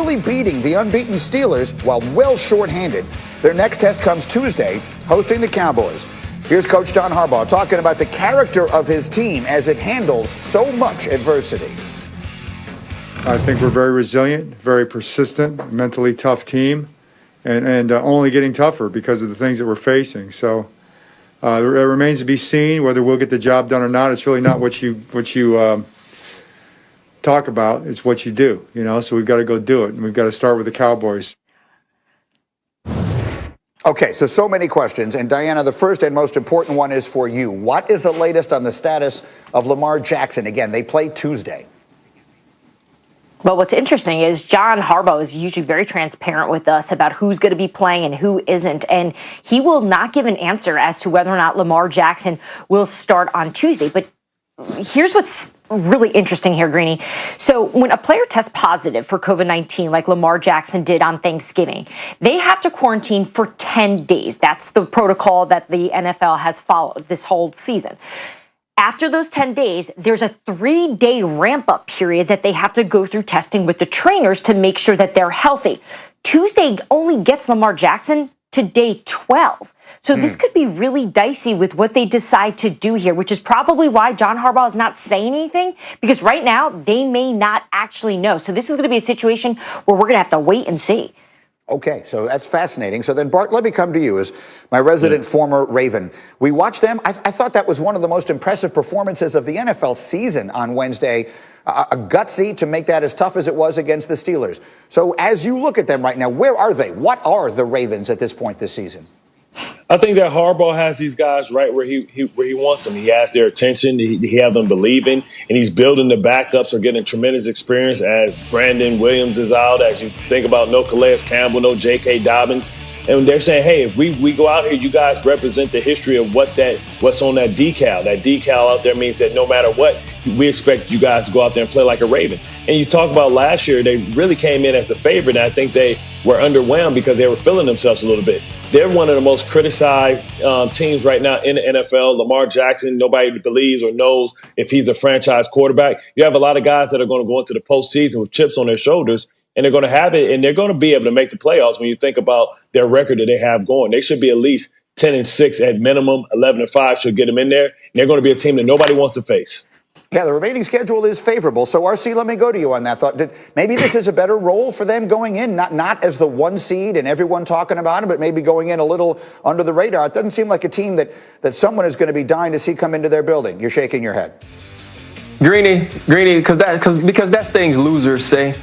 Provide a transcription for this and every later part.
barely beating the unbeaten Steelers while well shorthanded. Their next test comes Tuesday, hosting the Cowboys. Here's Coach John Harbaugh talking about the character of his team as it handles so much adversity. I think we're very resilient, very persistent, mentally tough team, and only getting tougher because of the things that we're facing. So it remains to be seen whether we'll get the job done or not. It's really not what you talk about; it's what you do. So we've got to go do it, and we've got to start with the Cowboys. Okay, so many questions. And Diana, the first and most important one is for you. What is the latest on the status of Lamar Jackson? Again, they play Tuesday. Well, what's interesting is John Harbaugh is usually very transparent with us about who's going to be playing and who isn't. And he will not give an answer as to whether or not Lamar Jackson will start on Tuesday. But here's what's really interesting here, Greeny. So when a player tests positive for COVID-19, like Lamar Jackson did on Thanksgiving, they have to quarantine for 10 days. That's the protocol that the NFL has followed this whole season. After those 10 days, there's a 3-day ramp-up period that they have to go through testing with the trainers to make sure that they're healthy. Tuesday only gets Lamar Jackson to day 12. So this could be really dicey with what they decide to do here, which is probably why John Harbaugh is not saying anything, because right now they may not actually know. So this is going to be a situation where we're going to have to wait and see. Okay, so that's fascinating. So then, Bart, let me come to you as my resident former Raven. We watched them. I thought that was one of the most impressive performances of the NFL season on Wednesday. A gutsy to make that as tough as it was against the Steelers. So as you look at them right now, where are they? What are the Ravens at this point this season? I think that Harbaugh has these guys right where he wants them. He has their attention. He has them believing, and he's building the backups are getting tremendous experience as Brandon Williams is out, as you think about no Calais Campbell, no J.K. Dobbins. And they're saying, hey, if we go out here, you guys represent the history of what's on that decal. That decal out there means that no matter what, we expect you guys to go out there and play like a Raven. And you talk about last year, they really came in as the favorite, and I think they were underwhelmed because they were feeling themselves a little bit. They're one of the most criticized teams right now in the NFL. Lamar Jackson, nobody believes or knows if he's a franchise quarterback. You have a lot of guys that are going to go into the postseason with chips on their shoulders, and they're going to have it, and they're going to be able to make the playoffs when you think about their record that they have going. They should be at least 10-6 at minimum. 11-5 should get them in there. And they're going to be a team that nobody wants to face. Yeah, the remaining schedule is favorable. So, RC, let me go to you on that thought. Maybe this is a better role for them going in, not as the one seed and everyone talking about it, but maybe going in a little under the radar. It doesn't seem like a team that someone is going to be dying to see come into their building. You're shaking your head. Greeny, because that's things losers say.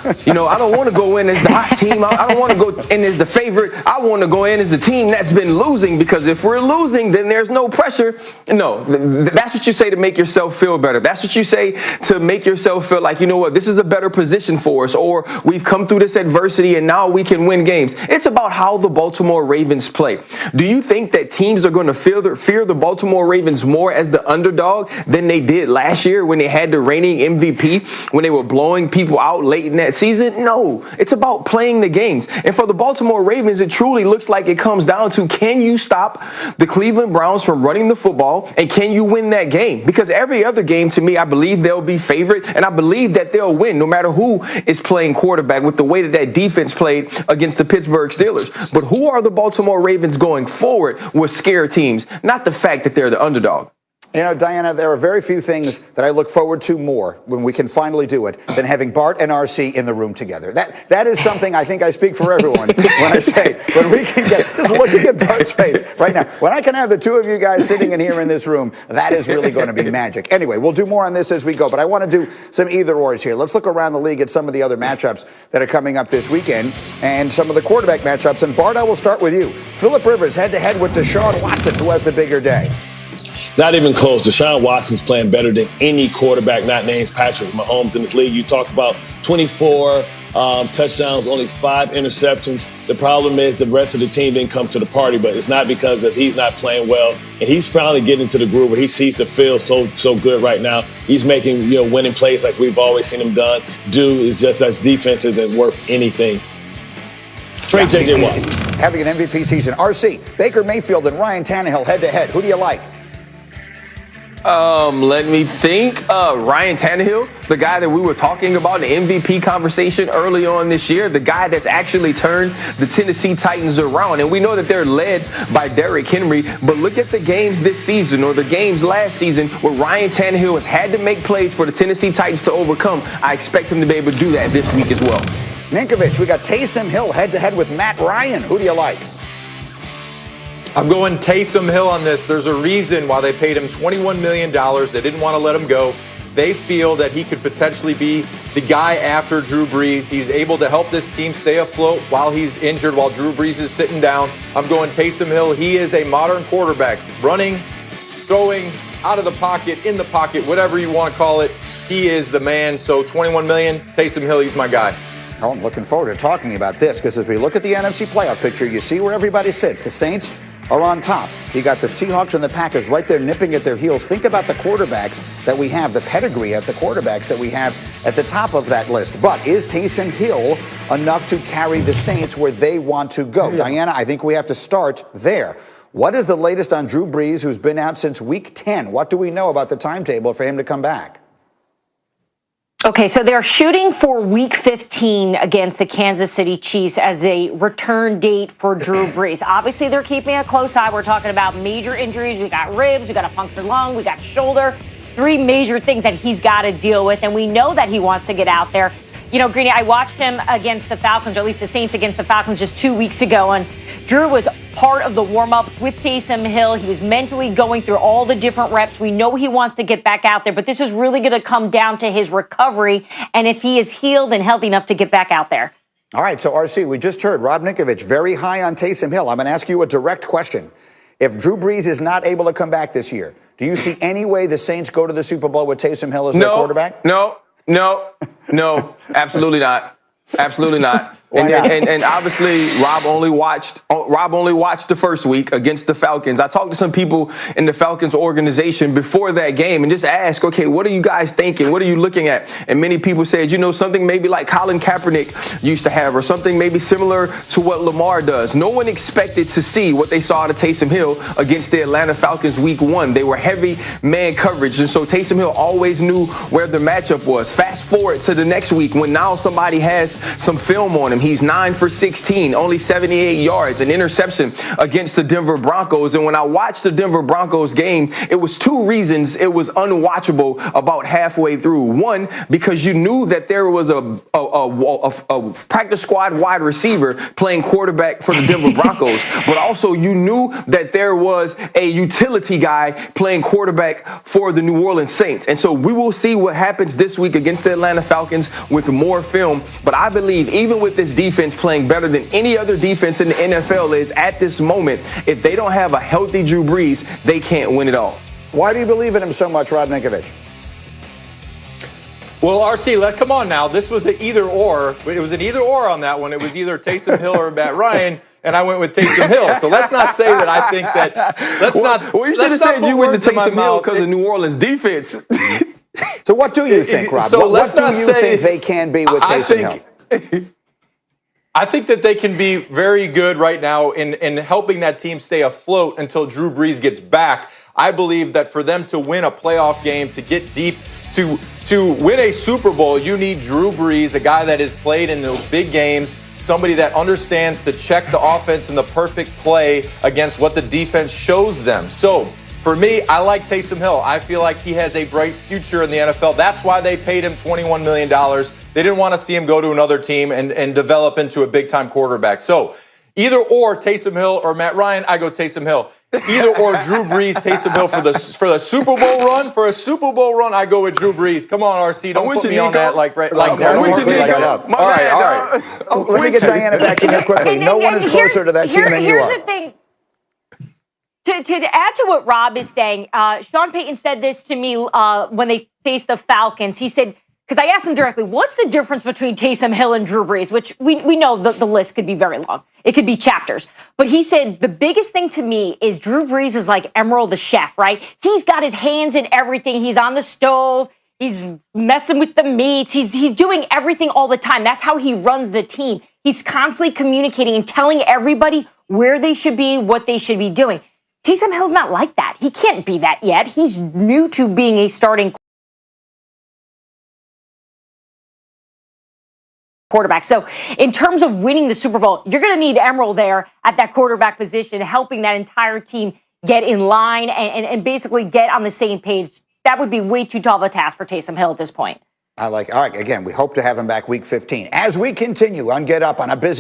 I don't want to go in as the hot team. I don't want to go in as the favorite. I want to go in as the team that's been losing, because if we're losing, then there's no pressure. No, that's what you say to make yourself feel better. That's what you say to make yourself feel like, you know what, this is a better position for us, or we've come through this adversity and now we can win games. It's about how the Baltimore Ravens play. Do you think that teams are going to fear the Baltimore Ravens more as the underdog than they did last year when they had the reigning MVP, when they were blowing people out late in that season? No, it's about playing the games. And for the Baltimore Ravens, it truly looks like it comes down to, can you stop the Cleveland Browns from running the football, and can you win that game? Because every other game, to me, I believe they'll be favored, and I believe that they'll win no matter who is playing quarterback, with the way that defense played against the Pittsburgh Steelers. But who are the Baltimore Ravens going forward with scare teams, not the fact that they're the underdog? Diana, there are very few things that I look forward to more when we can finally do it than having Bart and RC in the room together. That is something I think I speak for everyone when I say, when we can get, just looking at Bart's face right now, when I can have the two of you guys sitting in here in this room, that is really going to be magic. Anyway, we'll do more on this as we go, but I want to do some either-ors here. Let's look around the league at some of the other matchups that are coming up this weekend and some of the quarterback matchups. And Bart, I will start with you. Phillip Rivers head-to-head with Deshaun Watson, who has the bigger day. Not even close. Deshaun Watson's playing better than any quarterback not named Patrick Mahomes in this league. You talked about 24 touchdowns, only 5 interceptions. The problem is the rest of the team didn't come to the party, but it's not because of he's not playing well. And he's finally getting to the groove where he sees the field so good right now. He's making winning plays like we've always seen him do. Is just that defense isn't worth anything. Trade J.J. Watt. Having an MVP season. RC, Baker Mayfield and Ryan Tannehill head-to-head. Who do you like? Let me think. Ryan Tannehill, the guy that we were talking about in the MVP conversation early on this year, the guy that's actually turned the Tennessee Titans around. And we know that they're led by Derrick Henry, but look at the games this season or the games last season where Ryan Tannehill has had to make plays for the Tennessee Titans to overcome. I expect him to be able to do that this week as well. Ninkovich, we got Taysom Hill head-to-head with Matt Ryan. Who do you like? I'm going Taysom Hill on this. There's a reason why they paid him $21 million. They didn't want to let him go. They feel that he could potentially be the guy after Drew Brees. He's able to help this team stay afloat while he's injured, while Drew Brees is sitting down. I'm going Taysom Hill. He is a modern quarterback. Running, throwing, out of the pocket, in the pocket, whatever you want to call it. He is the man. So $21 million, Taysom Hill, he's my guy. Oh, I'm looking forward to talking about this because as we look at the NFC playoff picture, you see where everybody sits. The Saints are on top. You got the Seahawks and the Packers right there nipping at their heels. Think about the quarterbacks that we have, the pedigree of the quarterbacks that we have at the top of that list. But is Taysom Hill enough to carry the Saints where they want to go? Diana, I think we have to start there. What is the latest on Drew Brees, who's been out since week 10? What do we know about the timetable for him to come back? Okay, so they're shooting for week 15 against the Kansas City Chiefs as a return date for Drew Brees. Obviously, they're keeping a close eye. We're talking about major injuries. We got ribs, we got a punctured lung, we got shoulder. 3 major things that he's got to deal with, and we know that he wants to get out there. You know, Greeny, I watched him against the Falcons, or at least the Saints against the Falcons just 2 weeks ago, and Drew was part of the warm-ups with Taysom Hill. He was mentally going through all the different reps. We know he wants to get back out there, but this is really going to come down to his recovery and if he is healed and healthy enough to get back out there. All right, so RC, we just heard Rob Ninkovich very high on Taysom Hill. I'm going to ask you a direct question. If Drew Brees is not able to come back this year, do you see any way the Saints go to the Super Bowl with Taysom Hill as their quarterback? No, absolutely not. Absolutely not. And obviously, Rob only watched the first week against the Falcons. I talked to some people in the Falcons organization before that game and just asked, okay, what are you guys thinking? What are you looking at? And many people said, you know, something maybe like Colin Kaepernick used to have, or something maybe similar to what Lamar does. No one expected to see what they saw to Taysom Hill against the Atlanta Falcons week 1. They were heavy man coverage, and so Taysom Hill always knew where the matchup was. Fast forward to the next week when now somebody has some film on him. He's 9 for 16, only 78 yards, an interception against the Denver Broncos. And when I watched the Denver Broncos game, it was 2 reasons it was unwatchable about halfway through. One, because you knew that there was a practice squad wide receiver playing quarterback for the Denver Broncos, but also you knew that there was a utility guy playing quarterback for the New Orleans Saints. And so we will see what happens this week against the Atlanta Falcons with more film. But I believe even with this defense playing better than any other defense in the NFL is at this moment, if they don't have a healthy Drew Brees, they can't win it all. Why do you believe in him so much, Rob Ninkovich? Well, RC, come on now. This was an either or. It was an either or on that one. It was either Taysom Hill or Matt Ryan, and I went with Taysom Hill. So let's not say that I think that. Well, you should have said you went to Taysom Hill because of New Orleans defense. So what do you think, Rob? So what do you think they can be with Taysom Hill? I think that they can be very good right now in helping that team stay afloat until Drew Brees gets back. I believe that for them to win a playoff game, to get deep, to win a Super Bowl, you need Drew Brees, a guy that has played in those big games, somebody that understands to check the offense in the perfect play against what the defense shows them. So for me, I like Taysom Hill. I feel like he has a bright future in the NFL. That's why they paid him $21 million. They didn't want to see him go to another team and develop into a big-time quarterback. So either or Taysom Hill or Matt Ryan, I go Taysom Hill. Either or Drew Brees, Taysom Hill for the Super Bowl run. For a Super Bowl run, I go with Drew Brees. Come on, RC, don't put me on that like that. All right. Let me get Diana back in here quickly. No one is closer to that team than you are. Here's the thing. To add to what Rob is saying, Sean Payton said this to me when they faced the Falcons. He said, because I asked him directly, what's the difference between Taysom Hill and Drew Brees? Which we know the list could be very long. It could be chapters. But he said, the biggest thing to me is Drew Brees is like Emeril the chef, right? He's got his hands in everything. He's on the stove. He's messing with the meats. He's doing everything all the time. That's how he runs the team. He's constantly communicating and telling everybody where they should be, what they should be doing. Taysom Hill's not like that. He can't be that yet. He's new to being a starting quarterback. So in terms of winning the Super Bowl, you're going to need Emerald there at that quarterback position, helping that entire team get in line and basically get on the same page. That would be way too tall of a task for Taysom Hill at this point. I like it. All right, again, we hope to have him back week 15. As we continue on Get Up on a busy